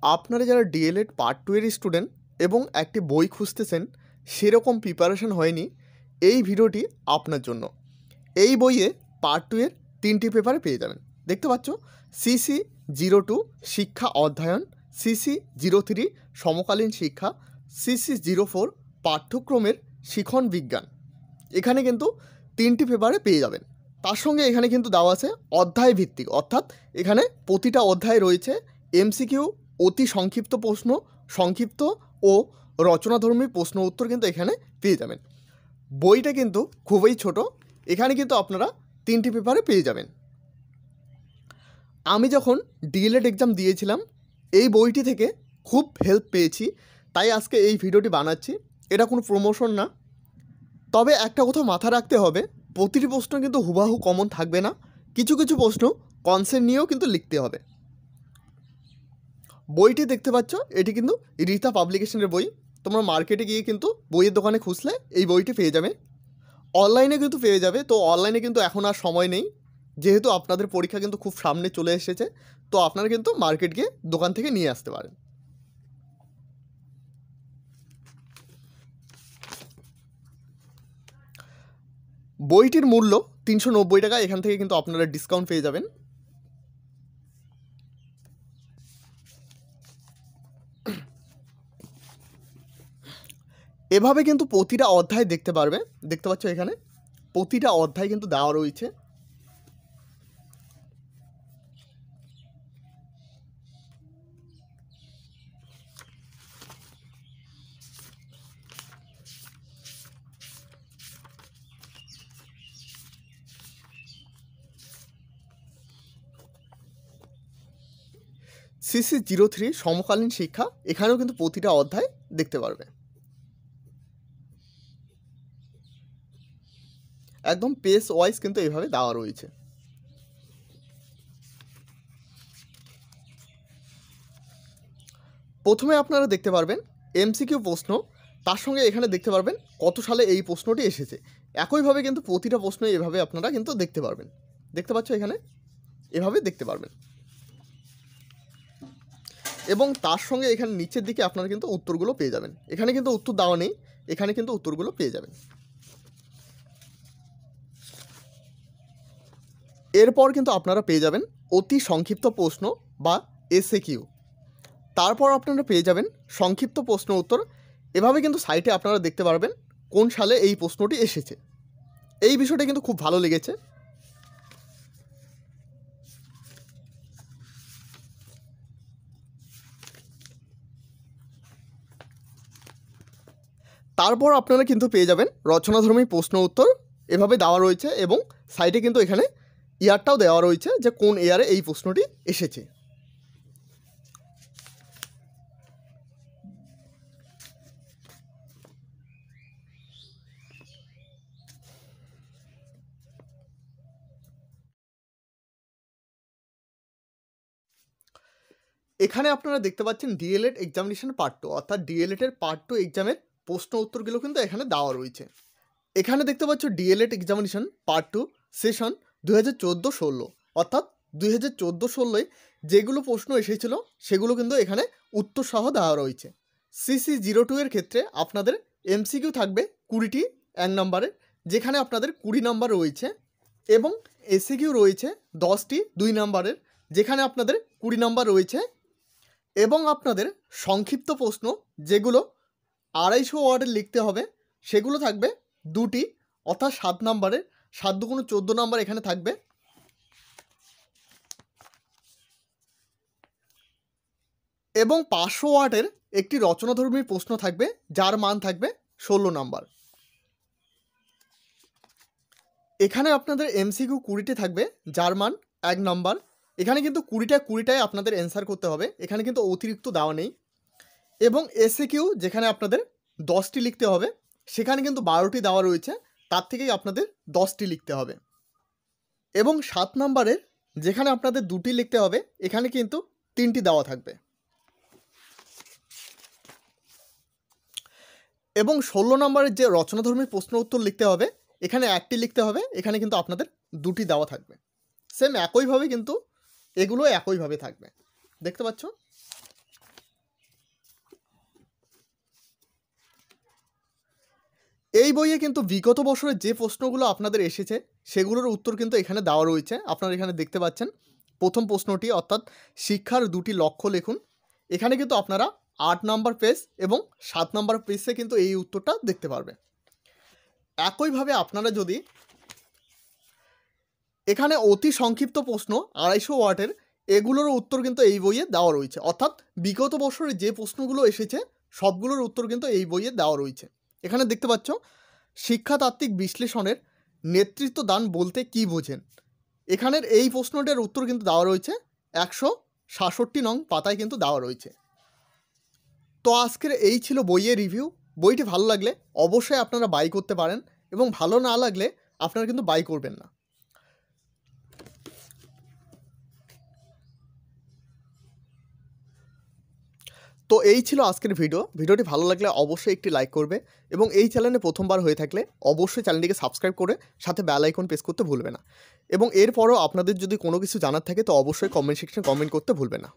আপনারা যারা D.El.Ed part 2 এর স্টুডেন্ট এবং একটি বই খুঁজতেছেন, সেরকম প্রিপারেশন হয়নি, এই ভিডিওটি আপনার জন্য। এই বইয়ে পার্ট 2 এর 3টি পেপারে পেয়ে যাবেন। দেখতে পাচ্ছ, CC02 শিক্ষা অধ্যয়ন, CC03 সমকালীন শিক্ষা, CC04 পাঠ্যক্রমের শিখন বিজ্ঞান। এখানে কিন্তু 3টি পেপারে পেয়ে যাবেন। তার সঙ্গে এখানে কিন্তু দেওয়া আছে অধ্যায় ভিত্তিক, অর্থাৎ এখানে প্রতিটা অধ্যায় রয়েছে এমসিকিউ, অতি সংক্ষিপ্ত প্রশ্ন, সংক্ষিপ্ত ও রচনাধর্মী প্রশ্ন উত্তর কিন্তু এখানে পেয়ে যাবেন। বইটা কিন্তু খুবই ছোট, এখানে কিন্তু আপনারা 3টি পেপারে পেয়ে যাবেন। আমি যখন ডিএলএড এক্সাম দিয়েছিলাম, এই বইটি থেকে খুব হেল্প পেয়েছি, তাই আজকে এই ভিডিওটি বানাচ্ছি। এটা কোনো প্রমোশন না, তবে একটা কথা মাথায় রাখতে হবে, প্রতিটি প্রশ্ন কিন্তু হুবাহু কমন থাকবে না, কিছু কিছু প্রশ্ন কনসেপ্ট নিয়েও কিন্তু লিখতে হবে। বইটি দেখতে পাচ্ছ, এটি কিন্তু রিতা পাবলিকেশনের বই। তোমরা মার্কেটে গিয়ে কিন্তু বইয়ের দোকানে খুঁজলে এই বইটি পেয়ে যাবে, অনলাইনে কিন্তু পেয়ে যাবে। তো অনলাইনে কিন্তু এখন আর সময় নেই, যেহেতু আপনাদের পরীক্ষা কিন্তু খুব সামনে চলে এসেছে, তো আপনারা কিন্তু মার্কেট গিয়ে দোকান থেকে নিয়ে আসতে পারেন। বইটির মূল্য 390 টাকা, এখান থেকে কিন্তু আপনারা ডিসকাউন্ট পেয়ে যাবেন। এভাবে কিন্তু প্রতিটা অধ্যায় দেখতে পারবে। দেখতে পাচ্ছ এখানে প্রতিটা অধ্যায় কিন্তু দেওয়া রয়েছে। CC03 সমকালীন শিক্ষা, এখানেও কিন্তু প্রতিটা অধ্যায় দেখতে পারবে। একদম পেজ ওয়াইজ কিন্তু এইভাবে দেওয়া রয়েছে। প্রথমে আপনারা দেখতে পারবেন এমসিকিউ প্রশ্ন, তার সঙ্গে এখানে দেখতে পারবেন কত সালে এই প্রশ্নটি এসেছে। একইভাবে কিন্তু প্রতিটা প্রশ্ন এভাবে আপনারা কিন্তু দেখতে পারবেন। দেখতে পাচ্ছ এখানে এভাবে দেখতে পারবেন, এবং তার সঙ্গে এখানে নিচের দিকে আপনারা কিন্তু উত্তরগুলো পেয়ে যাবেন। এখানে কিন্তু উত্তর দেওয়া নেই, এখানে কিন্তু উত্তরগুলো পেয়ে যাবেন। এরপর কিন্তু আপনারা পেয়ে যাবেন অতি সংক্ষিপ্ত প্রশ্ন বা এসএকিউ। তারপর আপনারা পেয়ে যাবেন সংক্ষিপ্ত প্রশ্ন উত্তর। এভাবে কিন্তু সাইটে আপনারা দেখতে পারবেন কোন সালে এই প্রশ্নটি এসেছে। এই বিষয়টা কিন্তু খুব ভালো লেগেছে। তারপর আপনারা কিন্তু পেয়ে যাবেন রচনাধর্মী প্রশ্ন উত্তর, এভাবে দেওয়া রয়েছে, এবং সাইটে কিন্তু এখানে ইয়ারটাও দেওয়া রয়েছে যে কোন ইয়ারে এই প্রশ্নটি এসেছে। এখানে আপনারা দেখতে পাচ্ছেন ডিএলএড এক্সামিনেশন পার্ট 2, অর্থাৎ ডিএলএডের পার্ট 2 এক্সামের প্রশ্ন উত্তরগুলো কিন্তু এখানে দেওয়া রয়েছে। এখানে দেখতে পাচ্ছ ডিএলএড এক্সামিনেশন পার্ট 2 সেশন 2014-16, অর্থাৎ 2014-16 যেগুলো প্রশ্ন এসেছিল সেগুলো কিন্তু এখানে উত্তর সহ দেওয়া রয়েছে। CC02 এর ক্ষেত্রে আপনাদের এমসিকিউ থাকবে 20টি 1 নম্বরের, যেখানে আপনাদের 20 নম্বর রয়েছে, এবং এসিকিউ রয়েছে 10টি 2 নম্বরের, যেখানে আপনাদের 20 নম্বর রয়েছে, এবং আপনাদের সংক্ষিপ্ত প্রশ্ন যেগুলো 250 ওয়ার্ডের লিখতে হবে সেগুলো থাকবে 2টি, অর্থাৎ 7 নম্বরের, 7 দুগুণ 14 নম্বর এখানে থাকবে, এবং 500 ওয়ার্ডের একটি রচনাধর্মী প্রশ্ন থাকবে যার মান থাকবে 16 নম্বর। এখানে আপনাদের এমসিকিউ 20টি থাকবে যার মান 1 নম্বর। এখানে কিন্তু 20টায় আপনাদের অ্যান্সার করতে হবে, এখানে কিন্তু অতিরিক্ত দেওয়া নেই। এবং এসএকিউ যেখানে আপনাদের 10টি লিখতে হবে, সেখানে কিন্তু 12টি দেওয়া রয়েছে, তার থেকেই আপনাদের 10টি লিখতে হবে। এবং 7 নম্বরের যেখানে আপনাদের 2টি লিখতে হবে, এখানে কিন্তু 3টি দেওয়া থাকবে। এবং 16 নম্বরের যে রচনাধর্মী প্রশ্ন উত্তর লিখতে হবে, এখানে 1টি লিখতে হবে, এখানে কিন্তু আপনাদের 2টি দেওয়া থাকবে। সেম একইভাবে কিন্তু এগুলো একইভাবে থাকবে। দেখতে পাচ্ছ। এই বইয়ে কিন্তু বিগত বছরের যে প্রশ্নগুলো আপনাদের এসেছে সেগুলোর উত্তর কিন্তু এখানে দেওয়া রয়েছে। আপনারা এখানে দেখতে পাচ্ছেন প্রথম প্রশ্নটি অর্থাৎ শিক্ষার দুটি লক্ষ্য লিখুন। এখানে কিন্তু আপনারা 8 নম্বর পেজ এবং 7 নম্বর পেজে কিন্তু এই উত্তরটা দেখতে পারবেন। একইভাবে আপনারা যদি এখানে অতি সংক্ষিপ্ত প্রশ্ন 250 ওয়ার্ডের, এগুলোর উত্তর কিন্তু এই বইয়ে দেওয়া রয়েছে। অর্থাৎ বিগত বছরে যে প্রশ্নগুলো এসেছে সবগুলোর উত্তর কিন্তু এই বইয়ে দেওয়া রয়েছে। এখানে দেখতে পাচ্ছ শিক্ষাতাত্ত্বিক বিশ্লেষণের নেতৃত্ব দান বলতে কী বোঝেন। এখানের এই প্রশ্নটার উত্তর কিন্তু দেওয়া রয়েছে 166 নং পাতায় কিন্তু দেওয়া রয়েছে। তো আজকের এই ছিল বইয়ের রিভিউ। বইটি ভালো লাগলে অবশ্যই আপনারা বাই করতে পারেন এবং ভালো না লাগলে আপনারা কিন্তু বাই করবেন না। তো এই ছিল আজকের ভিডিওটি ভালো লাগলে অবশ্যই একটি লাইক করবে এবং এই চ্যানেলে প্রথমবার হয়ে থাকলে অবশ্যই চ্যানেলটিকে সাবস্ক্রাইব করে সাথে বেল আইকন প্রেস করতে ভুলবে না। এবং এরপরও আপনাদের যদি কোনো কিছু জানার থাকে তো অবশ্যই কমেন্ট সেকশনে কমেন্ট করতে ভুলবে না।